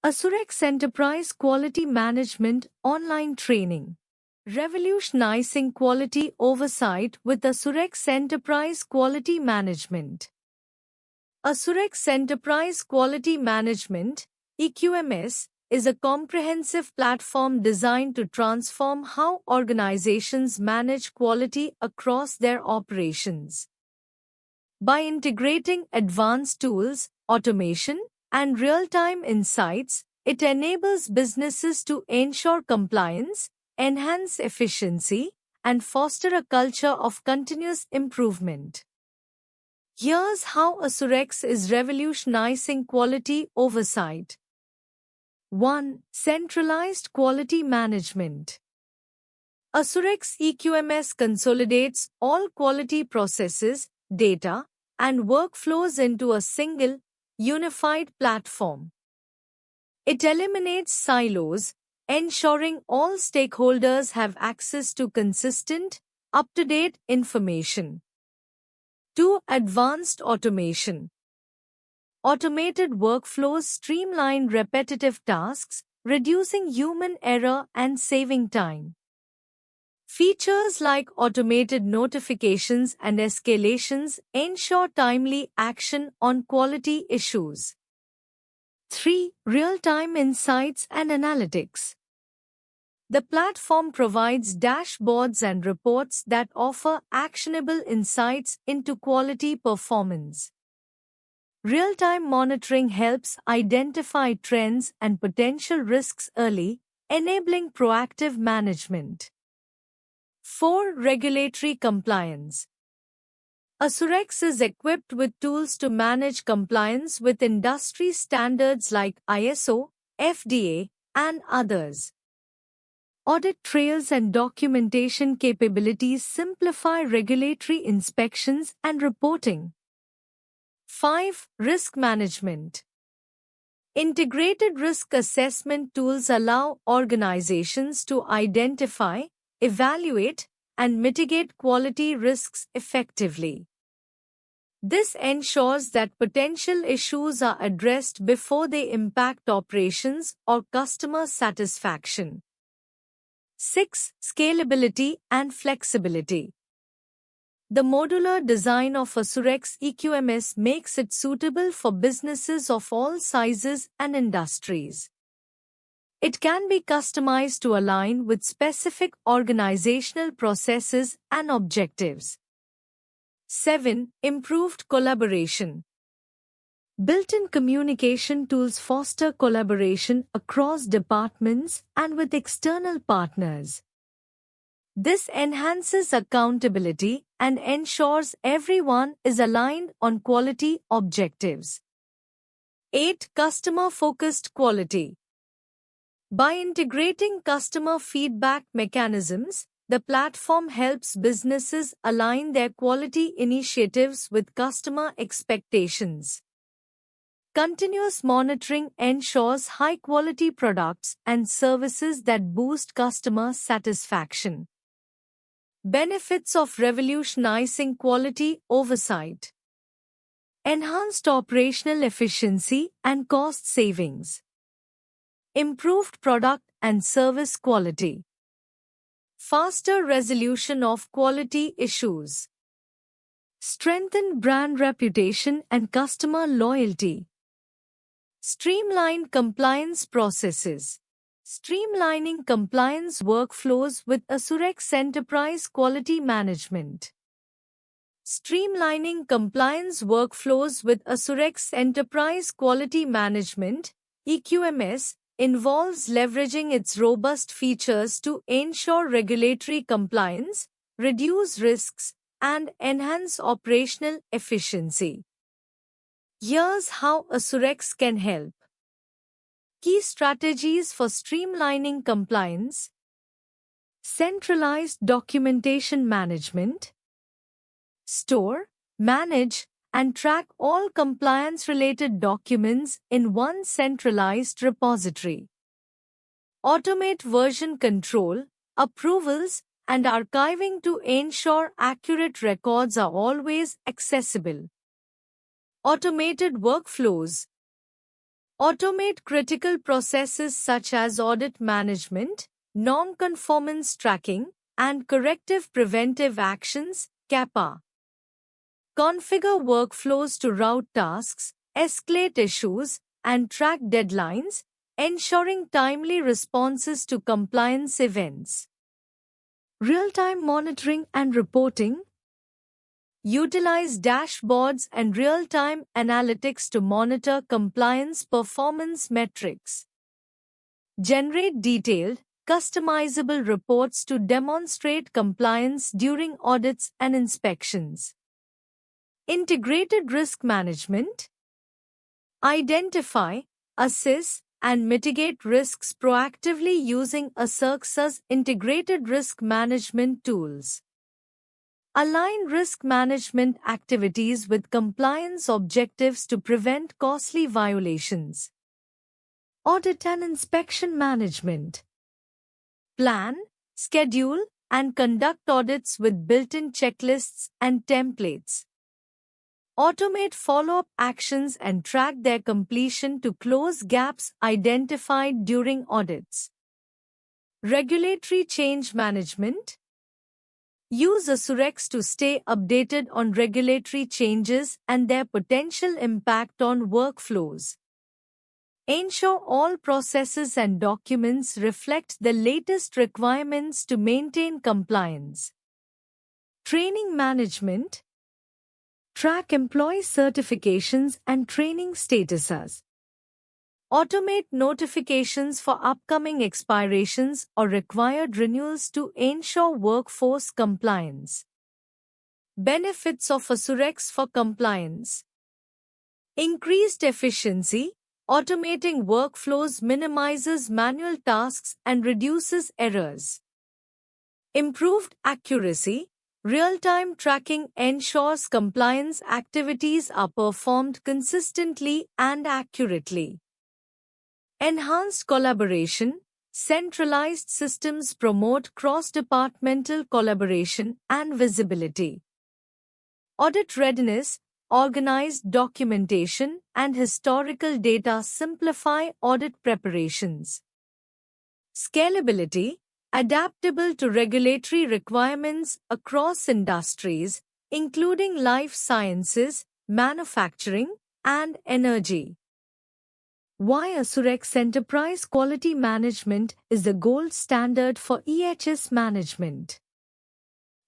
Asurex Enterprise Quality Management Online Training. Revolutionizing quality oversight with Asurex Enterprise Quality Management. Asurex Enterprise Quality Management (EQMS) is a comprehensive platform designed to transform how organizations manage quality across their operations. By integrating advanced tools, automation, and real-time insights, it enables businesses to ensure compliance, enhance efficiency, and foster a culture of continuous improvement. Here's how Asurex is revolutionizing quality oversight. 1. Centralized quality management. Asurex EQMS consolidates all quality processes, data, and workflows into a single, unified platform. It eliminates silos, ensuring all stakeholders have access to consistent, up-to-date information. 2. Advanced automation. Automated workflows streamline repetitive tasks, reducing human error and saving time. Features like automated notifications and escalations ensure timely action on quality issues. 3. Real-time insights and analytics. The platform provides dashboards and reports that offer actionable insights into quality performance. Real-time monitoring helps identify trends and potential risks early, enabling proactive management. 4. Regulatory compliance. Asurex is equipped with tools to manage compliance with industry standards like ISO, FDA, and others. Audit trails and documentation capabilities simplify regulatory inspections and reporting. 5. Risk management. Integrated risk assessment tools allow organizations to identify, evaluate, and mitigate quality risks effectively. This ensures that potential issues are addressed before they impact operations or customer satisfaction. 6. Scalability and flexibility. The modular design of Asurex EQMS makes it suitable for businesses of all sizes and industries. It can be customized to align with specific organizational processes and objectives. 7. Improved collaboration. Built-in communication tools foster collaboration across departments and with external partners. This enhances accountability and ensures everyone is aligned on quality objectives. 8. Customer-focused quality. By integrating customer feedback mechanisms, the platform helps businesses align their quality initiatives with customer expectations. Continuous monitoring ensures high-quality products and services that boost customer satisfaction. Benefits of revolutionizing quality oversight. Enhanced operational efficiency and cost savings. Improved product and service quality. Faster resolution of quality issues. Strengthened brand reputation and customer loyalty. Streamlined compliance processes. Streamlining compliance workflows with Asurex Enterprise Quality Management. Streamlining compliance workflows with Asurex Enterprise Quality Management (EQMS) involves leveraging its robust features to ensure regulatory compliance, reduce risks, and enhance operational efficiency. Here's how Asurex can help. Key strategies for streamlining compliance. Centralized documentation management. Store, manage, and track all compliance-related documents in one centralized repository. Automate version control, approvals, and archiving to ensure accurate records are always accessible. Automated workflows. Automate critical processes such as audit management, non-conformance tracking, and corrective preventive actions, CAPA. Configure workflows to route tasks, escalate issues, and track deadlines, ensuring timely responses to compliance events. Real-time monitoring and reporting. Utilize dashboards and real-time analytics to monitor compliance performance metrics. Generate detailed, customizable reports to demonstrate compliance during audits and inspections. Integrated risk management. Identify, assess, and mitigate risks proactively using ASERCSA's integrated risk management tools. Align risk management activities with compliance objectives to prevent costly violations. Audit and inspection management. Plan, schedule, and conduct audits with built-in checklists and templates. Automate follow-up actions and track their completion to close gaps identified during audits. Regulatory change management. Use ASUREX to stay updated on regulatory changes and their potential impact on workflows. Ensure all processes and documents reflect the latest requirements to maintain compliance. Training management. Track employee certifications and training statuses. Automate notifications for upcoming expirations or required renewals to ensure workforce compliance. Benefits of ASUREX for compliance. Increased efficiency. Automating workflows minimizes manual tasks and reduces errors. Improved accuracy. Real-time tracking ensures compliance activities are performed consistently and accurately. Enhanced collaboration. Centralized systems promote cross-departmental collaboration and visibility. Audit readiness. Organized documentation and historical data simplify audit preparations. Scalability. Adaptable to regulatory requirements across industries, including life sciences, manufacturing, and energy. Why ASUREX Enterprise Quality Management is the gold standard for EHS management.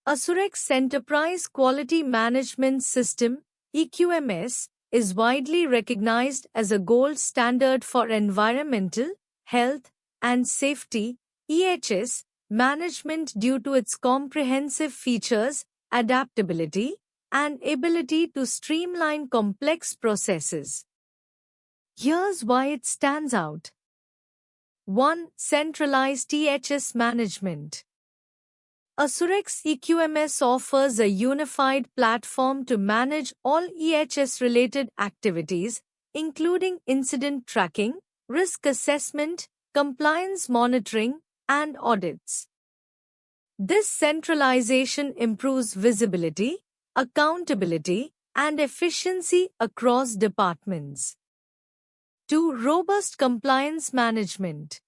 ASUREX Enterprise Quality Management System, EQMS, is widely recognized as a gold standard for environmental, health, and safety EHS management due to its comprehensive features, adaptability, and ability to streamline complex processes. Here's why it stands out. 1. Centralized EHS management. ASUREX EQMS offers a unified platform to manage all EHS-related activities, including incident tracking, risk assessment, compliance monitoring, and audits. This centralization improves visibility, accountability, and efficiency across departments. 2. Robust compliance management.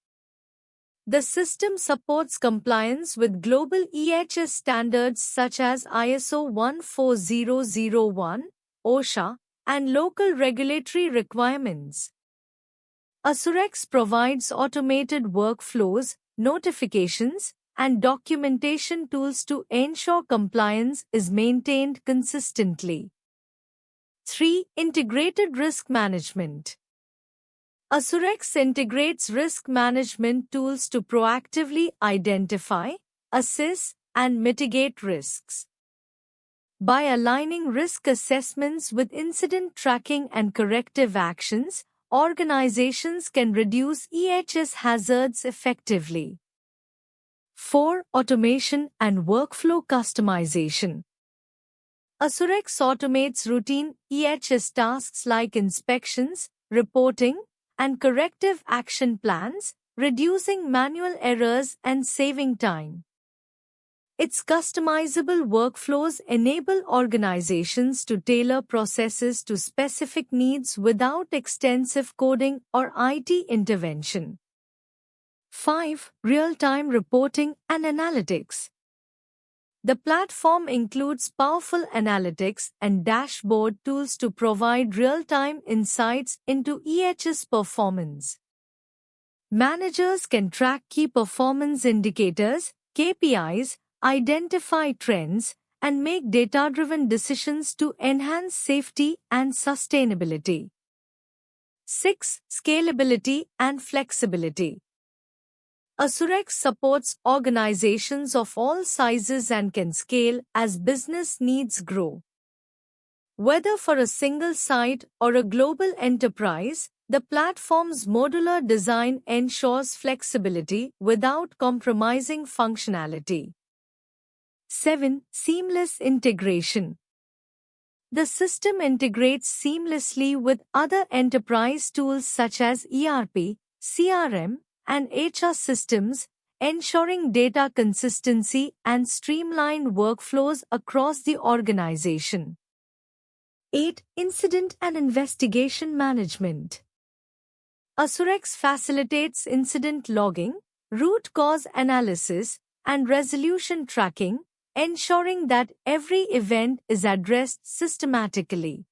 The system supports compliance with global EHS standards such as ISO 14001, OSHA, and local regulatory requirements. ASUREX provides automated workflows, notifications, and documentation tools to ensure compliance is maintained consistently. 3. Integrated risk management. ASUREX integrates risk management tools to proactively identify, assess, and mitigate risks. By aligning risk assessments with incident tracking and corrective actions, organizations can reduce EHS hazards effectively. 4. Automation and workflow customization. ASUREX automates routine EHS tasks like inspections, reporting, and corrective action plans, reducing manual errors and saving time. Its customizable workflows enable organizations to tailor processes to specific needs without extensive coding or IT intervention. 5. Real-time reporting and analytics. The platform includes powerful analytics and dashboard tools to provide real-time insights into EHS performance. Managers can track key performance indicators, KPIs, identify trends, and make data-driven decisions to enhance safety and sustainability. 6. Scalability and flexibility. Asurex supports organizations of all sizes and can scale as business needs grow. Whether for a single site or a global enterprise, the platform's modular design ensures flexibility without compromising functionality. 7. Seamless integration. The system integrates seamlessly with other enterprise tools such as ERP, CRM, and HR systems, ensuring data consistency and streamlined workflows across the organization. 8. Incident and investigation management. Asurex facilitates incident logging, root cause analysis, and resolution tracking, ensuring that every event is addressed systematically.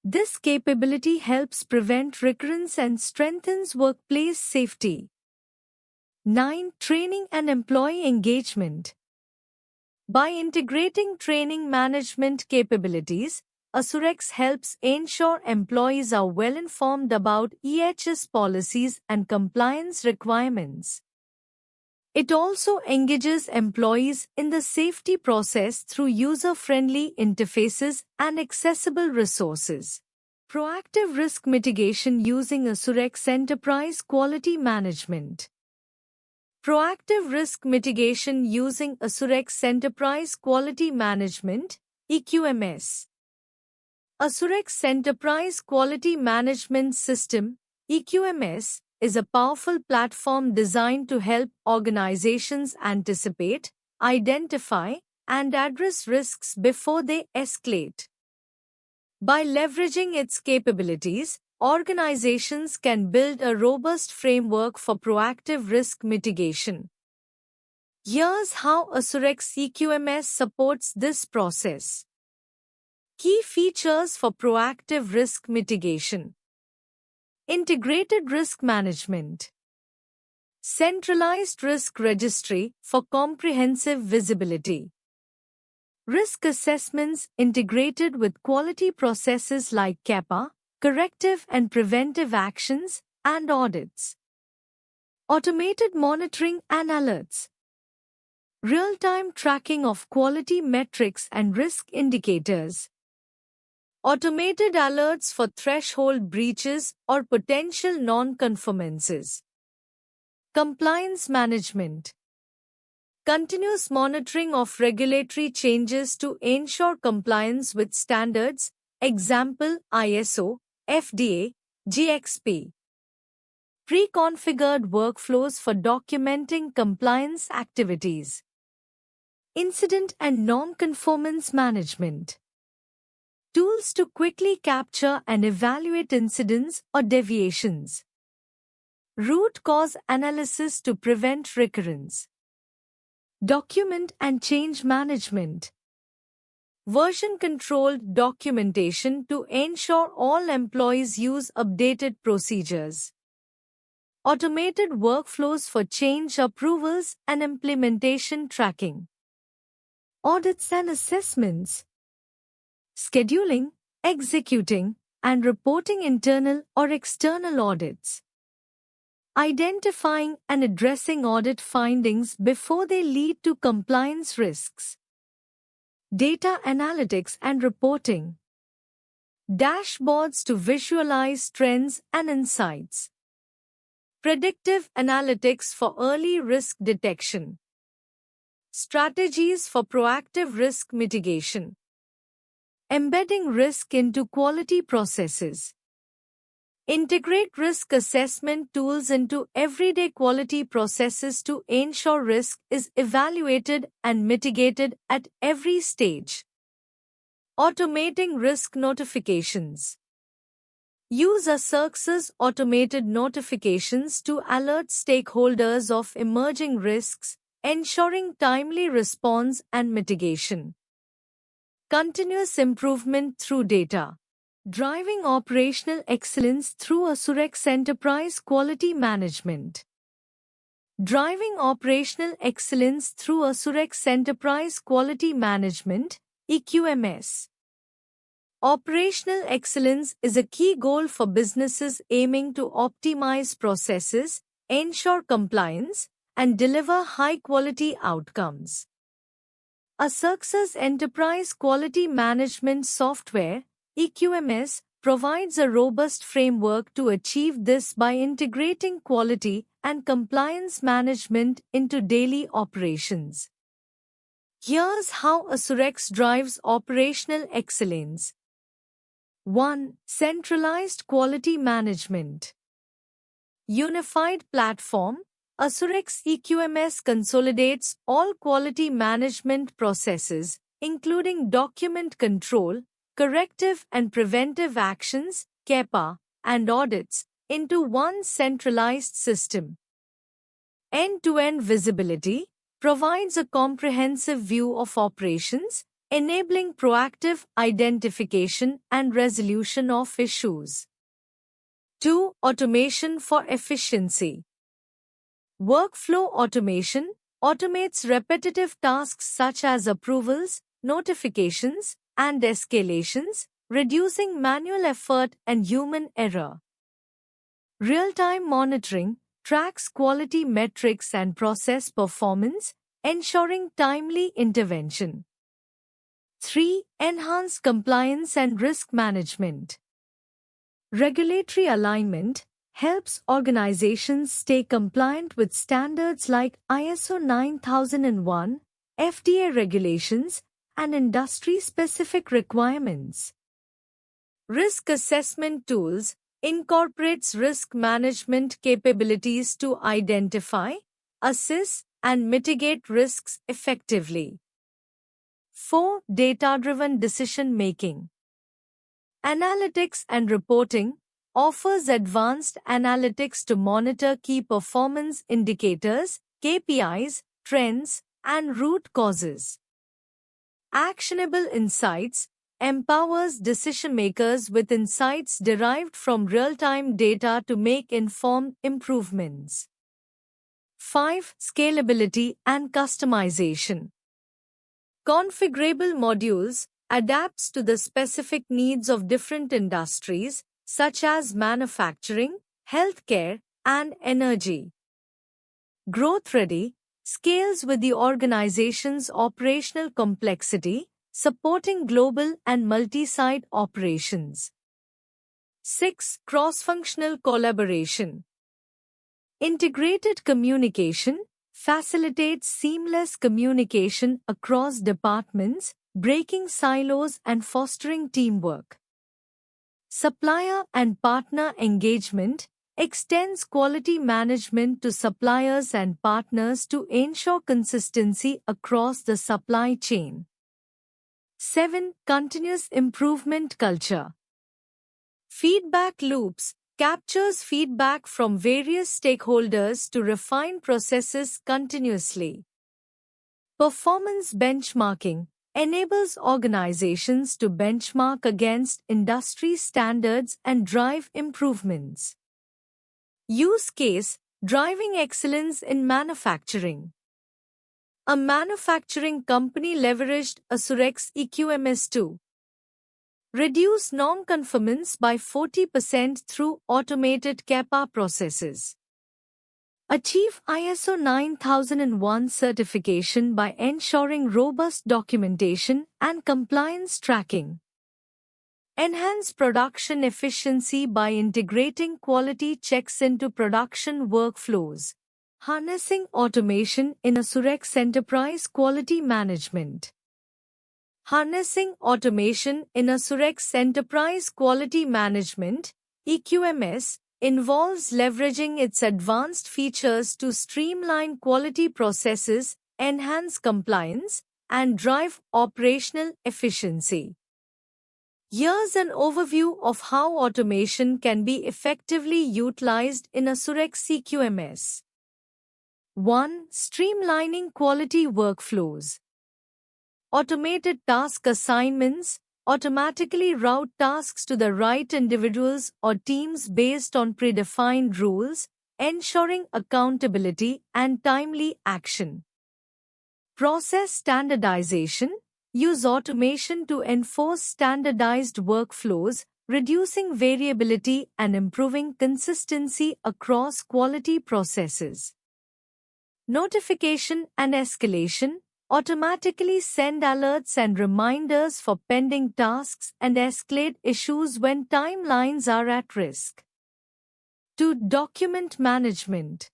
This capability helps prevent recurrence and strengthens workplace safety. 9. Training and employee engagement. By integrating training management capabilities, Asurex helps ensure employees are well informed about EHS policies and compliance requirements. It also engages employees in the safety process through user-friendly interfaces and accessible resources. Proactive risk mitigation using Asurex Enterprise Quality Management. Proactive risk mitigation using Asurex Enterprise Quality Management, EQMS. Asurex Enterprise Quality Management System, EQMS, is a powerful platform designed to help organizations anticipate, identify, and address risks before they escalate. By leveraging its capabilities, organizations can build a robust framework for proactive risk mitigation. Here's how Asurex EQMS supports this process. Key features for proactive risk mitigation. Integrated risk management. Centralized risk registry for comprehensive visibility. Risk assessments integrated with quality processes like CAPA, corrective and preventive actions, and audits. Automated monitoring and alerts. Real-time tracking of quality metrics and risk indicators. Automated alerts for threshold breaches or potential non-conformances. Compliance management. Continuous monitoring of regulatory changes to ensure compliance with standards, example ISO, FDA, GXP. Pre-configured workflows for documenting compliance activities. Incident and non-conformance management. Tools to quickly capture and evaluate incidents or deviations. Root cause analysis to prevent recurrence. Document and change management. Version-controlled documentation to ensure all employees use updated procedures. Automated workflows for change approvals and implementation tracking. Audits and assessments. Scheduling, executing, and reporting internal or external audits. Identifying and addressing audit findings before they lead to compliance risks. Data analytics and reporting. Dashboards to visualize trends and insights. Predictive analytics for early risk detection. Strategies for proactive risk mitigation. Embedding risk into quality processes. Integrate risk assessment tools into everyday quality processes to ensure risk is evaluated and mitigated at every stage. Automating risk notifications. Use Asurx's automated notifications to alert stakeholders of emerging risks, ensuring timely response and mitigation. Continuous improvement through data. Driving operational excellence through Asurx Enterprise Quality Management. Driving operational excellence through Asurx Enterprise Quality Management, EQMS. Operational excellence is a key goal for businesses aiming to optimize processes, ensure compliance, and deliver high-quality outcomes. Asurx's Enterprise Quality Management Software, EQMS, provides a robust framework to achieve this by integrating quality and compliance management into daily operations. Here's how Asurx drives operational excellence. 1. Centralized quality management. Unified platform. Asurx EQMS consolidates all quality management processes, including document control, corrective and preventive actions, CAPA, and audits, into one centralized system. End-to-end visibility provides a comprehensive view of operations, enabling proactive identification and resolution of issues. 2. Automation for efficiency. Workflow automation automates repetitive tasks such as approvals, notifications, and escalations, reducing manual effort and human error. Real-time monitoring tracks quality metrics and process performance, ensuring timely intervention. 3. Enhanced compliance and risk management. Regulatory alignment helps organizations stay compliant with standards like ISO 9001, FDA regulations, and industry-specific requirements. Risk assessment tools incorporates risk management capabilities to identify, assess, and mitigate risks effectively. 4. Data-driven decision-making. Analytics and reporting offers advanced analytics to monitor key performance indicators, KPIs, trends, and root causes. Actionable insights empowers decision-makers with insights derived from real-time data to make informed improvements. 5. Scalability and customization. Configurable modules adapts to the specific needs of different industries, such as manufacturing, healthcare, and energy. Growth-ready scales with the organization's operational complexity, supporting global and multi-site operations. 6. Cross-functional collaboration. Integrated communication facilitates seamless communication across departments, breaking silos and fostering teamwork. Supplier and partner engagement extends quality management to suppliers and partners to ensure consistency across the supply chain. 7. Continuous improvement culture. Feedback loops captures feedback from various stakeholders to refine processes continuously. Performance benchmarking enables organizations to benchmark against industry standards and drive improvements. Use case driving excellence in manufacturing. A manufacturing company leveraged Asurx EQMS to reduce non-conformance by 40% through automated CAPA processes. Achieve ISO 9001 certification by ensuring robust documentation and compliance tracking. Enhance production efficiency by integrating quality checks into production workflows. Harnessing automation in Asurx Enterprise Quality Management. Harnessing automation in Asurx Enterprise Quality Management, EQMS, involves leveraging its advanced features to streamline quality processes, enhance compliance, and drive operational efficiency. Here's an overview of how automation can be effectively utilized in Assurex EQMS. 1. Streamlining quality workflows. Automated task assignments automatically route tasks to the right individuals or teams based on predefined rules, ensuring accountability and timely action. Process standardization. Use automation to enforce standardized workflows, reducing variability and improving consistency across quality processes. Notification and escalation. Automatically send alerts and reminders for pending tasks and escalate issues when timelines are at risk. 2. Document management.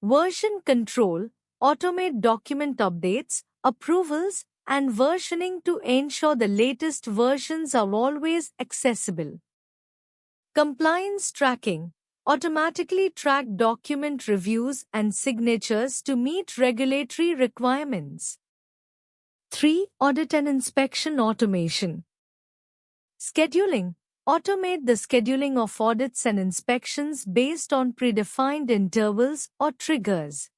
Version control. Automate document updates, approvals, and versioning to ensure the latest versions are always accessible. Compliance tracking. Automatically track document reviews and signatures to meet regulatory requirements. 3. Audit and inspection automation. Scheduling. Automate the scheduling of audits and inspections based on predefined intervals or triggers.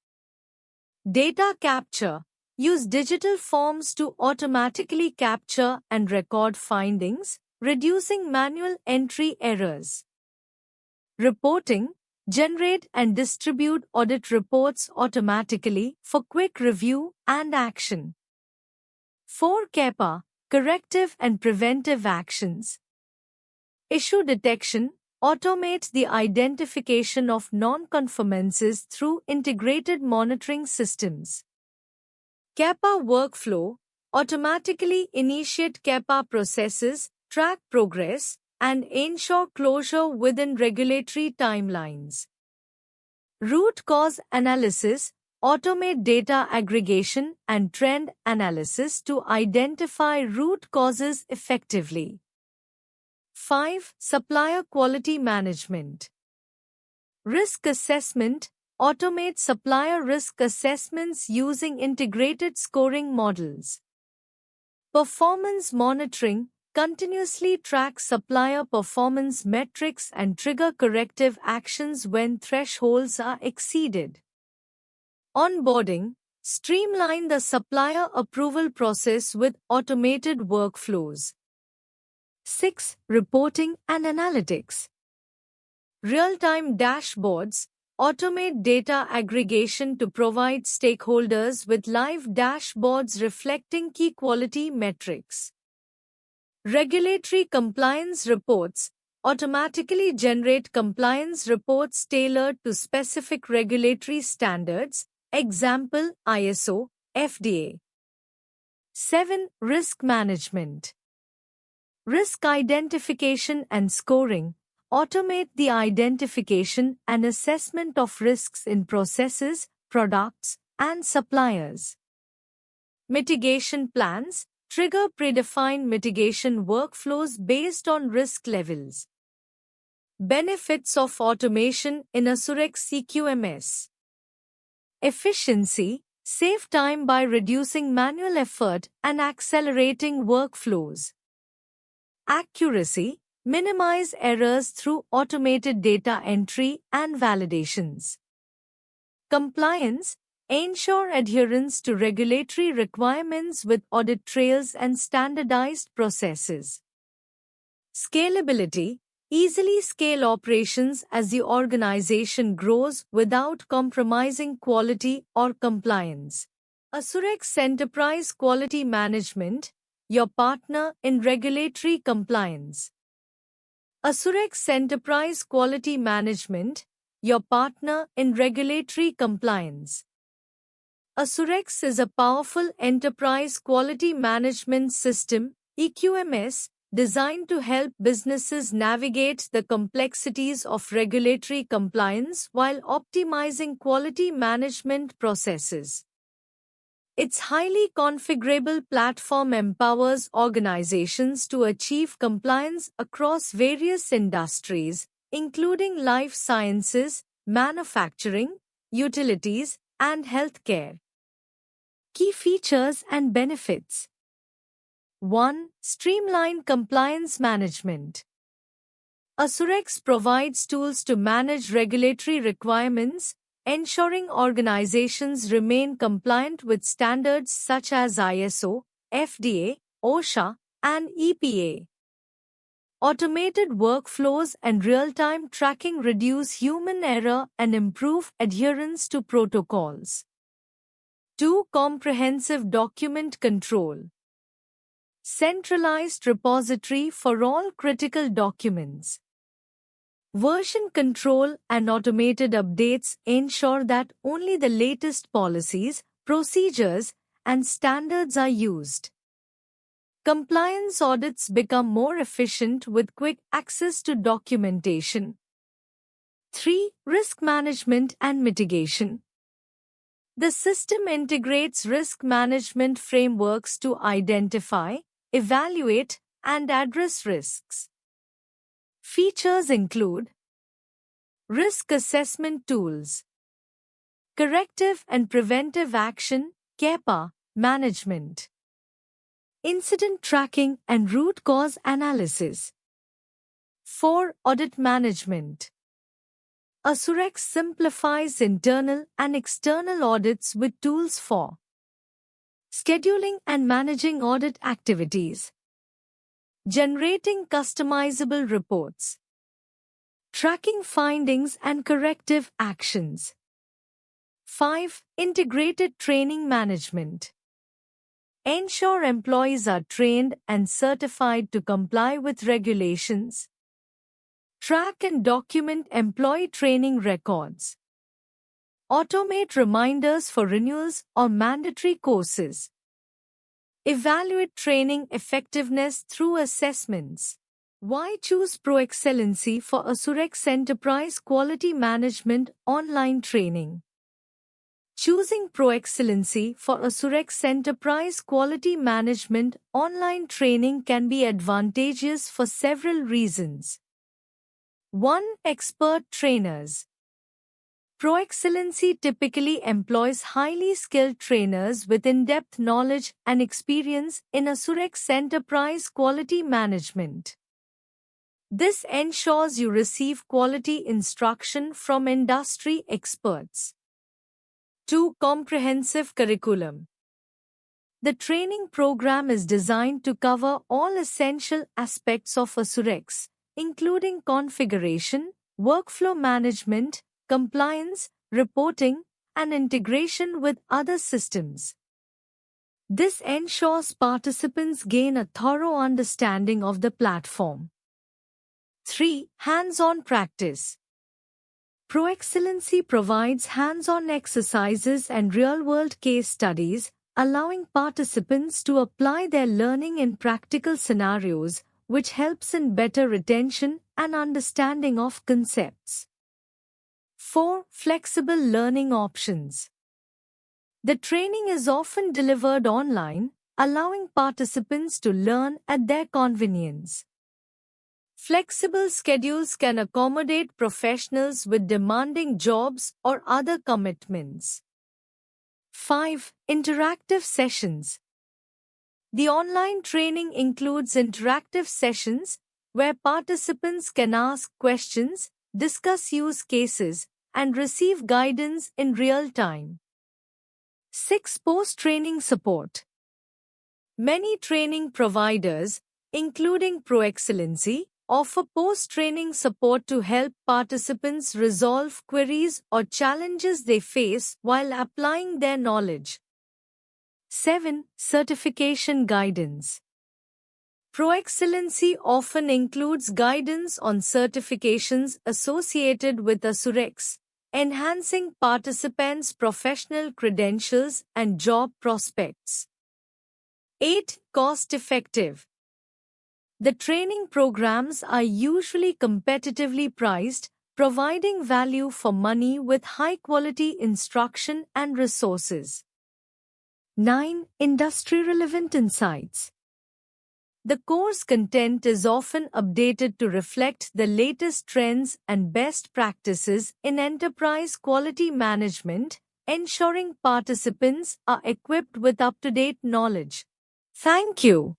Data capture. Use digital forms to automatically capture and record findings, reducing manual entry errors. Reporting. Generate and distribute audit reports automatically for quick review and action. 4. CAPA, corrective and preventive actions. Issue detection. Automate the identification of non-conformances through integrated monitoring systems. CAPA workflow. Automatically initiate CAPA processes, track progress, and ensure closure within regulatory timelines. Root cause analysis. Automate data aggregation and trend analysis to identify root causes effectively. 5. Supplier quality management. Risk assessment. Automate supplier risk assessments using integrated scoring models. Performance monitoring. Continuously track supplier performance metrics and trigger corrective actions when thresholds are exceeded. Onboarding. Streamline the supplier approval process with automated workflows. 6. Reporting and analytics. Real-time dashboards. Automate data aggregation to provide stakeholders with live dashboards reflecting key quality metrics. Regulatory compliance reports. Automatically generate compliance reports tailored to specific regulatory standards, example ISO, FDA. 7. Risk management. Risk identification and scoring. Automate the identification and assessment of risks in processes, products, and suppliers. Mitigation plans. Trigger predefined mitigation workflows based on risk levels. Benefits of automation in Assurex EQMS. Efficiency. Save time by reducing manual effort and accelerating workflows. Accuracy. Minimize errors through automated data entry and validations. Compliance. Ensure adherence to regulatory requirements with audit trails and standardized processes. Scalability. Easily scale operations as the organization grows without compromising quality or compliance. Assurex Enterprise Quality Management, your partner in regulatory compliance. Assurex Enterprise Quality Management, your partner in regulatory compliance. Assurex is a powerful enterprise quality management system, EQMS, designed to help businesses navigate the complexities of regulatory compliance while optimizing quality management processes. Its highly configurable platform empowers organizations to achieve compliance across various industries, including life sciences, manufacturing, utilities, and healthcare. Key features and benefits. 1. Streamline compliance management. AssureX provides tools to manage regulatory requirements, ensuring organizations remain compliant with standards such as ISO, FDA, OSHA, and EPA. Automated workflows and real-time tracking reduce human error and improve adherence to protocols. 2. Comprehensive document control. Centralized repository for all critical documents. Version control and automated updates ensure that only the latest policies, procedures, and standards are used. Compliance audits become more efficient with quick access to documentation. 3. Risk management and mitigation. The system integrates risk management frameworks to identify, evaluate, and address risks. Features include risk assessment tools, corrective and preventive action (CAPA) management, incident tracking and root cause analysis. 4. Audit management. AssureX simplifies internal and external audits with tools for scheduling and managing audit activities, generating customizable reports, tracking findings and corrective actions. 5. Integrated training management. Ensure employees are trained and certified to comply with regulations. Track and document employee training records. Automate reminders for renewals or mandatory courses. Evaluate training effectiveness through assessments. Why choose ProExcellency for AssureX Enterprise Quality Management online training? Choosing ProExcellency for AssureX Enterprise Quality Management online training can be advantageous for several reasons. 1. Expert trainers. ProExcellency typically employs highly skilled trainers with in-depth knowledge and experience in AssureX Enterprise Quality Management. This ensures you receive quality instruction from industry experts. 2. Comprehensive curriculum. The training program is designed to cover all essential aspects of AssureX, including configuration, workflow management, compliance, reporting, and integration with other systems. This ensures participants gain a thorough understanding of the platform. 3. Hands-on practice. ProExcellency provides hands-on exercises and real-world case studies, allowing participants to apply their learning in practical scenarios, which helps in better retention and understanding of concepts. 4. Flexible learning options. The training is often delivered online, allowing participants to learn at their convenience. Flexible schedules can accommodate professionals with demanding jobs or other commitments. 5. Interactive sessions. The online training includes interactive sessions where participants can ask questions, discuss use cases, and receive guidance in real time. 6. Post-training support. Many training providers, including ProExcellency, offer post-training support to help participants resolve queries or challenges they face while applying their knowledge. 7. Certification guidance. ProExcellency often includes guidance on certifications associated with AssureX, enhancing participants' professional credentials and job prospects. 8. Cost-effective. The training programs are usually competitively priced, providing value for money with high-quality instruction and resources. 9. Industry-relevant insights. The course content is often updated to reflect the latest trends and best practices in enterprise quality management, ensuring participants are equipped with up-to-date knowledge. Thank you.